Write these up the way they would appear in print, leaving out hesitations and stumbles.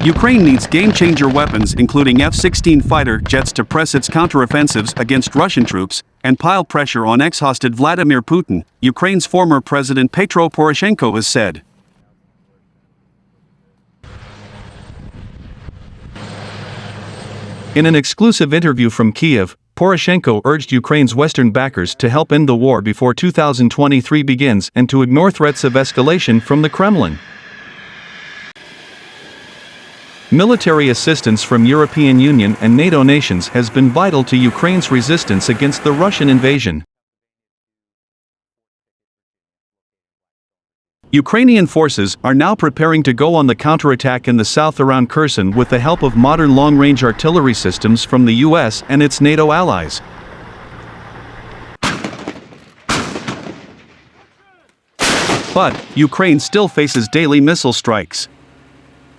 Ukraine needs game-changer weapons including F-16 fighter jets to press its counteroffensives against Russian troops and pile pressure on exhausted Vladimir Putin, Ukraine's former president Petro Poroshenko has said. In an exclusive interview from Kiev, Poroshenko urged Ukraine's Western backers to help end the war before 2023 begins and to ignore threats of escalation from the Kremlin. Military assistance from European Union and NATO nations has been vital to Ukraine's resistance against the Russian invasion. Ukrainian forces are now preparing to go on the counterattack in the south around Kherson with the help of modern long-range artillery systems from the US and its NATO allies. But Ukraine still faces daily missile strikes.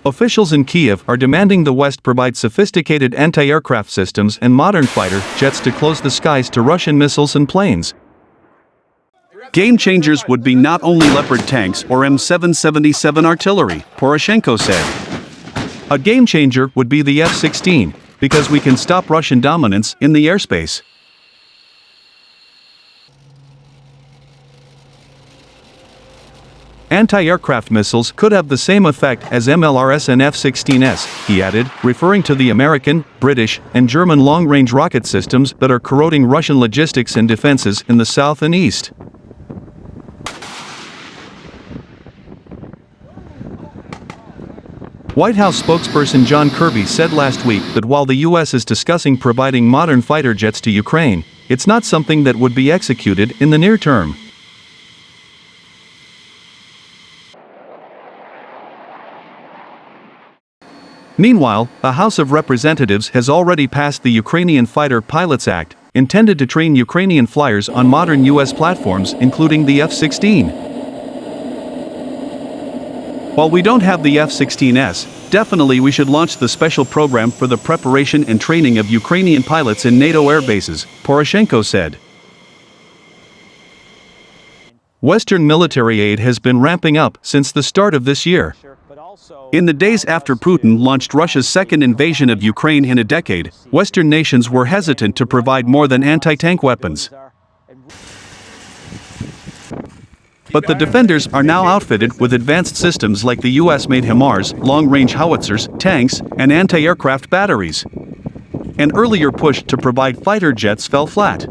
Officials in Kiev are demanding the West provide sophisticated anti-aircraft systems and modern fighter jets to close the skies to Russian missiles and planes. Game changers would be not only Leopard tanks or M777 artillery, Poroshenko said. A game changer would be the F-16, because we can stop Russian dominance in the airspace. Anti-aircraft missiles could have the same effect as MLRS and F-16s, he added, referring to the American, British, and German long-range rocket systems that are corroding Russian logistics and defenses in the south and east. White House spokesperson John Kirby said last week that while the U.S. is discussing providing modern fighter jets to Ukraine, it's not something that would be executed in the near term. Meanwhile, the House of Representatives has already passed the Ukrainian Fighter Pilots Act, intended to train Ukrainian flyers on modern U.S. platforms, including the F-16. While we don't have the F-16s, definitely we should launch the special program for the preparation and training of Ukrainian pilots in NATO air bases, Poroshenko said. Western military aid has been ramping up since the start of this year. In the days after Putin launched Russia's second invasion of Ukraine in a decade, Western nations were hesitant to provide more than anti-tank weapons. But the defenders are now outfitted with advanced systems like the US-made HIMARS, long-range howitzers, tanks, and anti-aircraft batteries. An earlier push to provide fighter jets fell flat.